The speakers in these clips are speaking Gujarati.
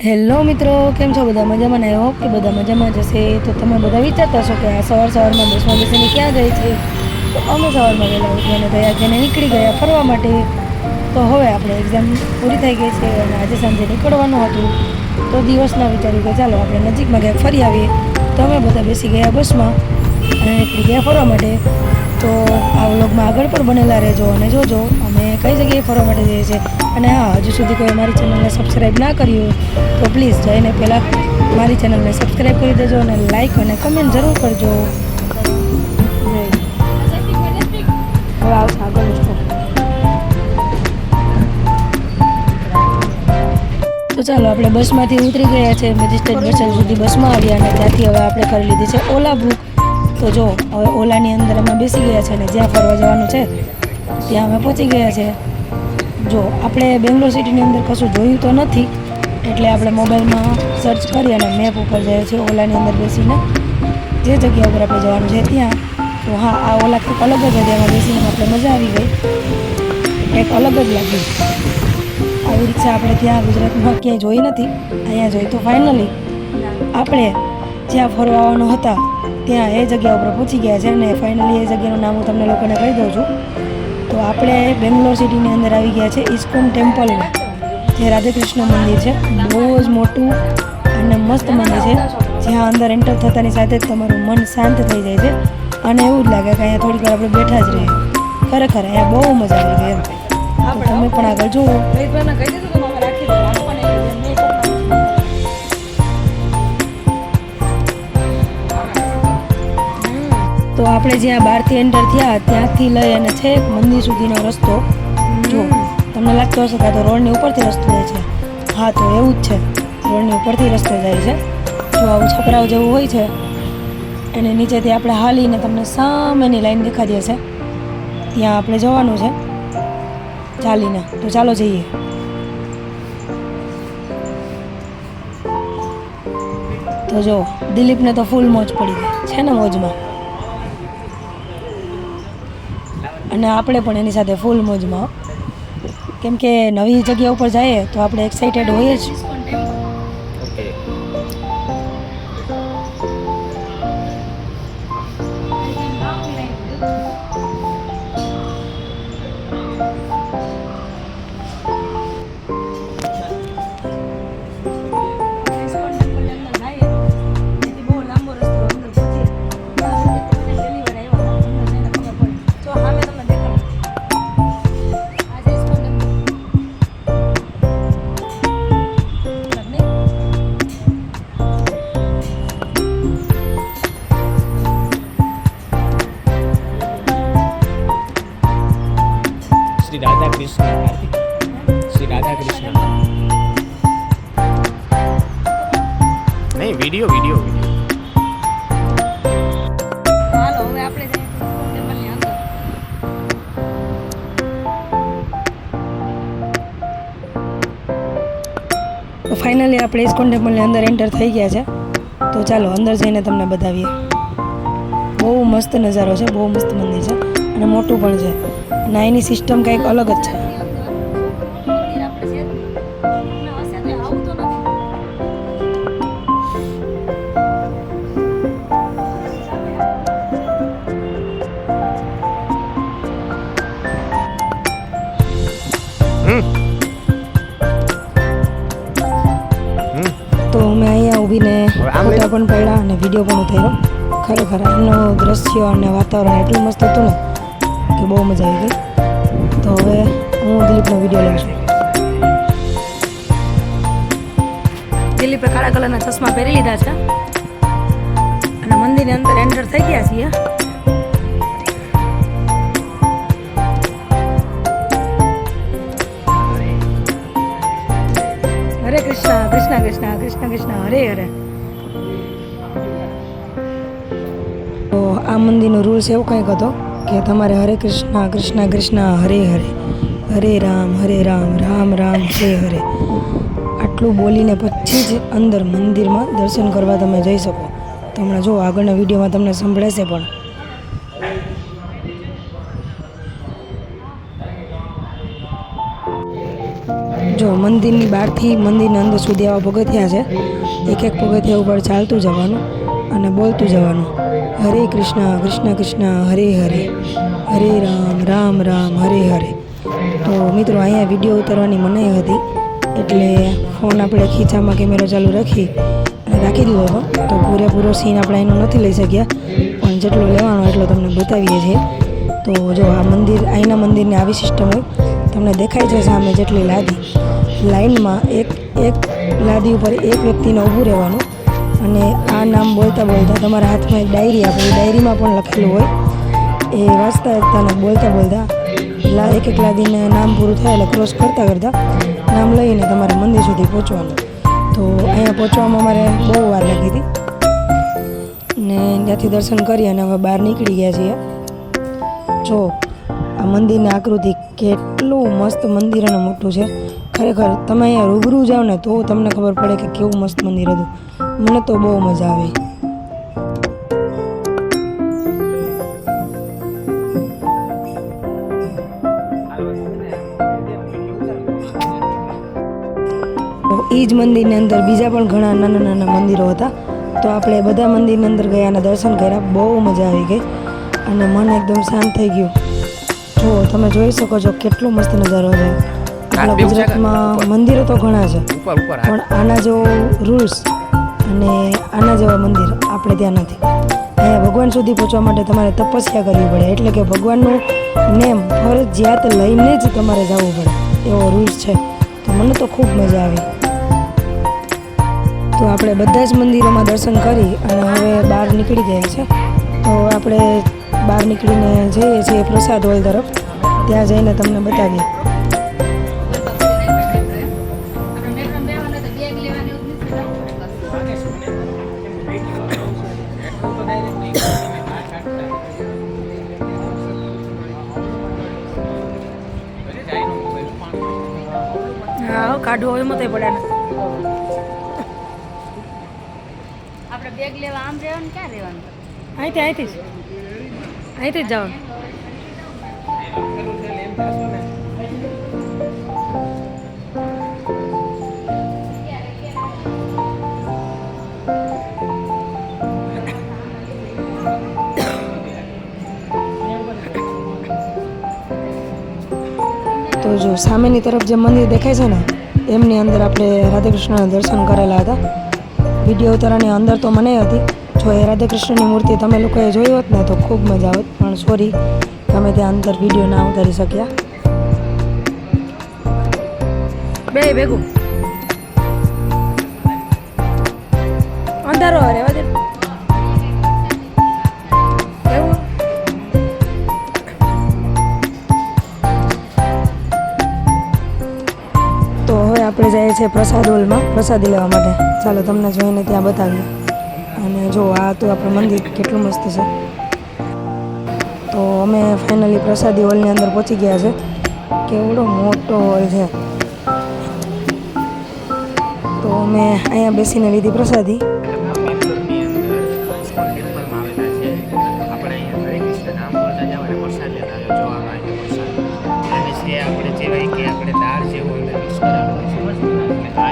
હેલો મિત્રો, કેમ છો બધા? મજામાં? ને હોપ કે બધા મજામાં જશે. તો તમે બધા વિચારતા છો કે આ સવારમાં બસમાં બેસીને ક્યાં જાય છે? તો અમે સવારમાં વહેલા ઉઠી અને તૈયાર થઈને નીકળી ગયા ફરવા માટે. તો હવે આપણે એક્ઝામ પૂરી થઈ ગઈ છે અને આજે સાંજે નીકળવાનું હતું. તો દિવસના વિચાર્યું કે ચાલો આપણે નજીકમાં ક્યાંક ફરી આવીએ. તો અમે બધા બેસી ગયા બસમાં અને નીકળી ગયા ફરવા માટે. તો આ વ્લોગમાં આગળ પણ બનેલા રહેજો અને જોજો અમે કઈ જગ્યાએ ફરવા માટે જઈએ છીએ. અને હા, હજુ સુધી કોઈ અમારી ચેનલને સબસ્ક્રાઈબ ના કરી હોય તો પ્લીઝ જઈને પહેલાં મારી ચેનલને સબસ્ક્રાઈબ કરી દેજો અને લાઈક અને કમેન્ટ જરૂર કરજો. હવે આવશે આગળનું સ્ટોપ. તો ચાલો, આપણે બસમાંથી ઉતરી ગયા છે. મેજિસ્ટ્રેટ બસ સ્ટેન્ડ સુધી બસમાં આવ્યા અને ત્યાંથી હવે આપણે કરી લીધી છે ઓલા બુક. તો જો હવે ઓલાની અંદર અમે બેસી ગયા છે અને જ્યાં ફરવા જવાનું છે ત્યાં અમે પહોંચી ગયા છે. જો આપણે બેંગ્લોર સિટીની અંદર કશું જોયું તો નથી, એટલે આપણે મોબાઈલમાં સર્ચ કરી અને મેપ ઉપર જઈએ છીએ ઓલાની અંદર બેસીને જે જગ્યા ઉપર આપણે જવાનું છે ત્યાં. તો હા, આ ઓલા કંઈક અલગ જ હતી, એમાં બેસીને આપણે મજા આવી ગઈ, કંઈક અલગ જ લાગ્યું. આવી રિક્ષા આપણે ત્યાં ગુજરાતમાં ક્યાંય જોઈ નથી, અહીંયા જોઈ. તો ફાઇનલી આપણે જ્યાં ફરવા આવવાનું હતા ત્યાં એ જગ્યા ઉપર પહોંચી ગયા છે અને ફાઇનલી એ જગ્યાનું નામ હું તમને લોકોને કહી દઉં છું. તો આપણે બેંગ્લોર સિટીની અંદર આવી ગયા છે ઇસ્કોન ટેમ્પલમાં, જે રાધેકૃષ્ણ મંદિર છે. બહુ જ મોટું અને મસ્ત મંદિર છે, જ્યાં અંદર એન્ટર થતાની સાથે જ તમારું મન શાંત થઈ જાય છે અને એવું જ લાગે કે અહીંયા થોડીક વાર આપણે બેઠા જ રહીએ. ખરેખર અહીંયા બહુ મજા આવી ગઈ એમ. તમે પણ આગળ જુઓ. તો આપણે જ્યાં બહારથી એન્ટર થયા ત્યાંથી લઈ અને છેક મંદિર સુધીનો રસ્તો જો તમને લાગતો હશે કે આ તો રોડની ઉપરથી રસ્તો જાય છે. હા, તો એવું જ છે, રોડની ઉપરથી રસ્તો જાય છે. જો આવું છપરાવ જેવું હોય છે, અને નીચેથી આપણે હાલીને તમને સામેની લાઈન દેખાતી હશે, ત્યાં આપણે જવાનું છે ચાલીને. તો ચાલો જઈએ. તો જો દિલીપને તો ફૂલ મોજ પડી ગઈ છે ને મોજમાં, અને આપણે પણ એની સાથે ફૂલ મોજમાં, કેમ કે નવી જગ્યા ઉપર જઈએ તો આપણે એક્સાઇટેડ હોઈએ જ. શ્રી રાધા કૃષ્ણ નહીં, વિડીયો હાલો, હવે આપણે ટેમ્પલની અંદર. તો ફાઇનલી આપણે ઇસ્કોન ટેમ્પલની અંદર એન્ટર થઈ ગયા છે. તો ચાલો અંદર જઈને તમને બતાવીએ. બહુ મસ્ત નજારો છે, બહુ મસ્ત મંદિર છે અને મોટું પણ છે. અને એની સિસ્ટમ કંઈક અલગ જ છે. તો અમે અહીંયા ઊભીને ફોટા પણ પડ્યા અને વિડીયો પણ ઉતાર્યો. ખરેખર એનું દ્રશ્ય અને વાતાવરણ એટલું મસ્ત હતું ને કે બહુ મજા આવી ગઈ. તો હવે હું દિલીપનો વિડીયો લઉં છું. દિલીપે કાળા કલરના ચશ્મા પહેરી લીધા છે અને મંદિરની અંદર એન્ટર થઈ ગયા છીએ. હરે કૃષ્ણ કૃષ્ણ કૃષ્ણ કૃષ્ણ કૃષ્ણ હરે હરે. તો આ મંદિરનો રૂલ્સ એવું કંઈક હતો કે તમારે હરે કૃષ્ણ કૃષ્ણ કૃષ્ણ હરે હરે, હરે રામ રામ રામ હરે હરે આટલું બોલીને પછી જ અંદર મંદિરમાં દર્શન કરવા તમે જઈ શકો. તો હમણાં જો આગળના વિડીયોમાં તમને સંભળાશે પણ. જો મંદિરની બહારથી મંદિરના અંદર સુધી આવા પગથિયા છે. એક એક પગથિયા ઉપર ચાલતું જવાનું અને બોલતું જવાનું, હરે કૃષ્ણ કૃષ્ણ કૃષ્ણ હરે હરે, હરે રામ રામ રામ હરે હરે. તો મિત્રો અહીંયા વિડીયો ઉતારવાની મનાઈ હતી, એટલે ફોન આપણે ખીચામાં કેમેરો ચાલુ રાખી દીધો હતો. તો પૂરેપૂરો સીન આપણે એનો નથી લઈ શક્યા, પણ જેટલો લેવાનો એટલો તમને બતાવીએ છીએ. તો જો આ મંદિર, અહીંના મંદિરની આવી સિસ્ટમ હોય, તમને દેખાય છે સામે જેટલી લાદી, લાઈનમાં એક લાદી ઉપર એક વ્યક્તિને ઊભું રહેવાનું અને આ નામ બોલતા બોલતા તમારા હાથમાં એક ડાયરી આપે, એ ડાયરીમાં પણ લખેલું હોય, એ વાંચતા એકતાને બોલતા બોલતા એક એક લાદીને નામ પૂરું થાય એટલે ક્રોસ કરતાં નામ લઈને તમારે મંદિર સુધી પહોંચવાનું. તો અહીંયા પહોંચવામાં અમારે બહુ વાર લાગી હતી ને ત્યાંથી દર્શન કરી અને હવે બહાર નીકળી ગયા છીએ. જો આ મંદિરની આકૃતિ કેટલું મસ્ત મંદિર અને મોટું છે. ખરેખર તમે અહીંયા રૂબરૂ જાઓ ને તો તમને ખબર પડે કે કેવું મસ્ત મંદિર હતું. મને તો બહુ મજા આવી. એ જ મંદિરની અંદર બીજા પણ ઘણા નાના નાના મંદિરો હતા. તો આપણે બધા મંદિરની અંદર ગયા અને દર્શન કર્યા. બહુ મજા આવી ગઈ અને મન એકદમ શાંત થઈ ગયું. જો તમે જોઈ શકો છો કેટલો મસ્ત નજારો છે. આપણા ગુજરાતમાં મંદિરો તો ઘણા છે, પણ આના જેવો રૂલ્સ અને આના જેવા મંદિર આપણે ત્યાં નથી. અહીંયા ભગવાન સુધી પહોંચવા માટે તમારે તપસ્યા કરવી પડે, એટલે કે ભગવાનનું નેમ ફરજિયાત લઈને જ તમારે જવું પડે, એવો રૂલ્સ છે. તો મને તો ખૂબ મજા આવી. તો આપણે બધા જ મંદિરોમાં દર્શન કરી અને હવે બહાર નીકળી ગયા છે. તો આપણે બહાર નીકળીને જઈએ છીએ પ્રસાદ હોલ તરફ, ત્યાં જઈને તમને બતાવીએ. હા કાઢવો એમાં તો પડે ને. આપણે બેગ લેવા આમ રહેવાનું, ક્યાં રહેવાનું? અહીંથી જ જવાનું. તો જો સામેની તરફ જે મંદિર દેખાય છે ને, એમની અંદર આપણે રાધાકૃષ્ણના દર્શન કરેલા હતા. વિડીયો ઉતારવાની અંદર તો મને હતી. જો એ રાધાકૃષ્ણની મૂર્તિ તમે લોકોએ જોઈ હોત ને તો ખૂબ મજા આવત, પણ સોરી કે અમે ત્યાં અંદર વિડીયો ના ઉતારી શક્યા. ભેગું અંધારો રહેવા દે. તો હવે આપણે જઈએ છીએ પ્રસાદ હોલમાં પ્રસાદી લેવા માટે. ચાલો તમને જોઈને ત્યાં બતાવીએ. અને જો આ તો આપણું મંદિર કેટલું મસ્ત છે. તો અમે ફાઇનલી પ્રસાદી હોલની અંદર પહોંચી ગયા છે. કેવડો મોટો હોલ છે. તો અમે અહીંયા બેસીને લીધી પ્રસાદી.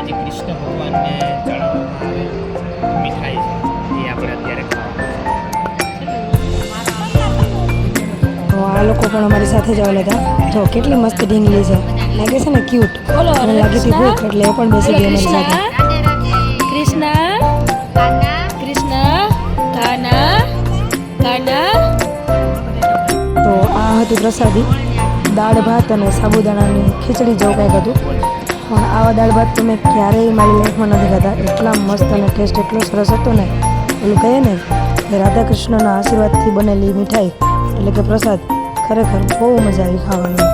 કૃષ્ણ ભગવાનને ચડાવવામાં આવે મીઠાઈ છે, એ આપણે અત્યારે ખાવાનું. તો આ લોકો પણ અમારી સાથે જ આવેલા હતા. જો કેટલી મસ્ત ઢીંગલી છે, લાગે છે ને ક્યુટ. મને લાગી હતી ભૂખ એટલે એ પણ બેસી ગઈ અમારી સાથે. કૃષ્ણ કૃષ્ણ કાના કાના. તો આ હતી પ્રસાદી, દાળ ભાત અને સાબુદાણાની ખીચડી જેવું કંઈક હતું. પણ આવા દાળ ભાત તમે ક્યારેય મારી લાઈફમાં નથી ખાતા. એટલા મસ્ત અને ટેસ્ટ એટલો સરસ હતો ને. પેલું કહે ને કે રાધાકૃષ્ણના આશીર્વાદથી બનેલી મીઠાઈ એટલે કે પ્રસાદ, ખરેખર બહુ મજા આવી ખાવાની.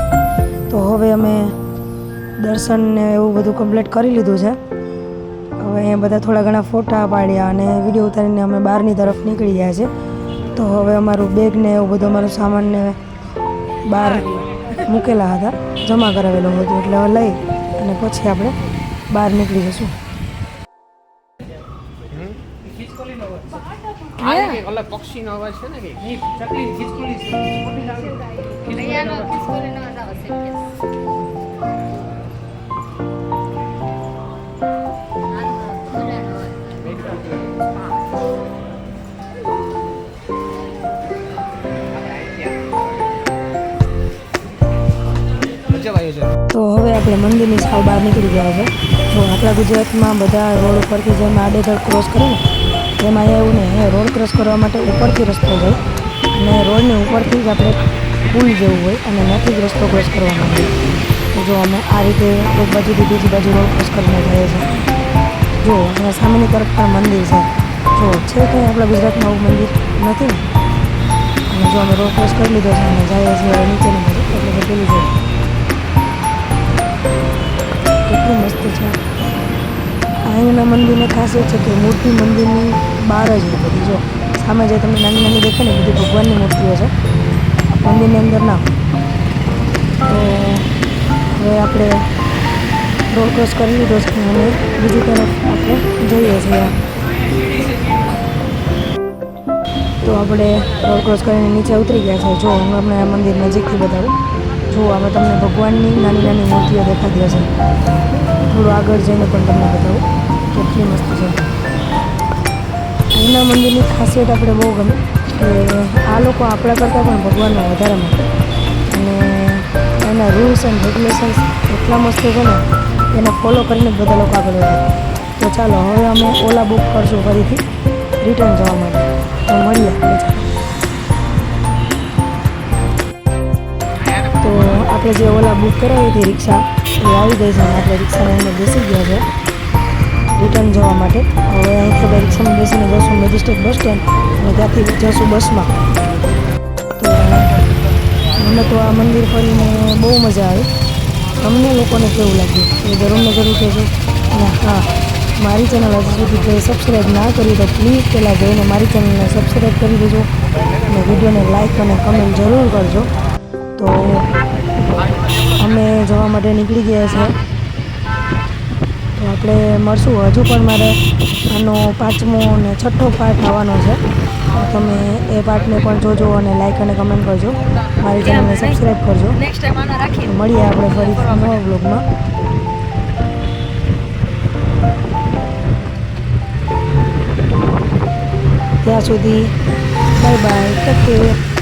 તો હવે અમે દર્શન ને એવું બધું કમ્પ્લીટ કરી લીધું છે. હવે અહીંયા બધા થોડા ઘણા ફોટા પાડ્યા અને વિડીયો ઉતારીને અમે બહારની તરફ નીકળી ગયા છે. તો હવે અમારું બેગ ને એવું બધું અમારું સામાન ને બહાર મૂકેલા હતા, જમા કરાવેલું હતું, એટલે હવે લઈ અને પછી આપણે બહાર નીકળી જશું. અલગ પક્ષીનો અવાજ છે ને કે અહીંયાનો ખિસકોલીનો અવાજ આવે છે. આપણે મંદિરની સાવ બહાર નીકળી ગયા છે. જો આપણા ગુજરાતમાં બધા રોડ ઉપરથી જેમ આડેધડ ક્રોસ કરે ને એમાં અહીંયા એવું નહીં. અહીંયા રોડ ક્રોસ કરવા માટે ઉપરથી રસ્તો જાય અને રોડની ઉપરથી જ આપણે પુલ જેવું હોય અને ત્યાંથી જ રસ્તો ક્રોસ કરવાનો હોય. તો જો અમે આ રીતે એક બાજુથી બીજી બાજુ રોડ ક્રોસ કરીને જઈએ છીએ. જો અહીંયા સામેની તરફ પણ મંદિર છે. જો છે કંઈ આપણા ગુજરાતમાં આવું મંદિર નથી ને. અને જો અમે રોડ ક્રોસ કરી લીધો છે અને જઈએ છીએ હવે નીચેની બાજુ એટલે કે પેલું જો કેટલું મસ્ત છે. અહીંના મંદિરની ખાસિયત છે કે મૂર્તિ મંદિરની બહાર જ હોય બધી. જો સામે જે તમને નાની નાની દેખાય ને બધી ભગવાનની મૂર્તિઓ છે, મંદિરની અંદર ના. તો હવે આપણે રોડ ક્રોસ કરી લીધો છે અને બીજી તરફ આપણે જઈએ છીએ. તો આપણે રોડ ક્રોસ કરીને નીચે ઉતરી ગયા છે. જો હું આપણે આ મંદિર નજીકથી બતાવું. જો આમાં તમને ભગવાનની નાની નાની મૂર્તિઓ દેખાતી હશે. થોડું આગળ જઈને પણ તમને બતાવું કેટલી મસ્ત છે. અહીંના મંદિરની ખાસિયત આપણે બહુ ગમે કે આ લોકો આપણા કરતાં પણ ભગવાનને વધારે માને અને એના રૂલ્સ એન્ડ રેગ્યુલેશન્સ એટલા મસ્ત છે ને એને ફોલો કરીને જ બધા લોકો આગળ વધે. તો ચાલો હવે અમે ઓલા બુક કરશું ફરીથી રિટર્ન જવા માટે. તો મળીએ આપણે. તો આપણે જે ઓલા બુક કરાવી હતી રિક્ષા એ આવી ગઈ છે અને આપણે રિક્ષાની અંદર બેસી ગયા છે રિટર્ન જવા માટે. હવે અહીંથી આપણે રિક્ષામાં બેસીને જશું મેજિસ્ટ્રેટ બસ સ્ટેન્ડ અને ત્યાંથી જશું બસમાં. તો મને તો આ મંદિર ફરીને બહુ મજા આવી. તમને લોકોને કેવું લાગ્યું એ જરૂરને જરૂર કહેજો. અને હા, મારી ચેનલ હજુ સુધી કોઈ સબસ્ક્રાઈબ ના કરી તો પ્લીઝ પહેલાં જઈને મારી ચેનલને સબસ્ક્રાઈબ કરી દેજો અને વિડીયોને લાઈક અને કમેન્ટ જરૂર કરજો. તો અમે જવા માટે નીકળી ગયા છે. તો આપણે મળશું. હજુ પણ મારે આનો 5મો અને 6ઠ્ઠો પાર્ટ આવવાનો છે. તમે એ પાર્ટને પણ જોજો અને લાઈક અને કમેન્ટ કરજો. મારી ચેનલને સબસ્ક્રાઈબ કરજો. મળીએ આપણે ફરી નવા બ્લોગમાં. ત્યાં સુધી બાય બાય, ટેક કેર.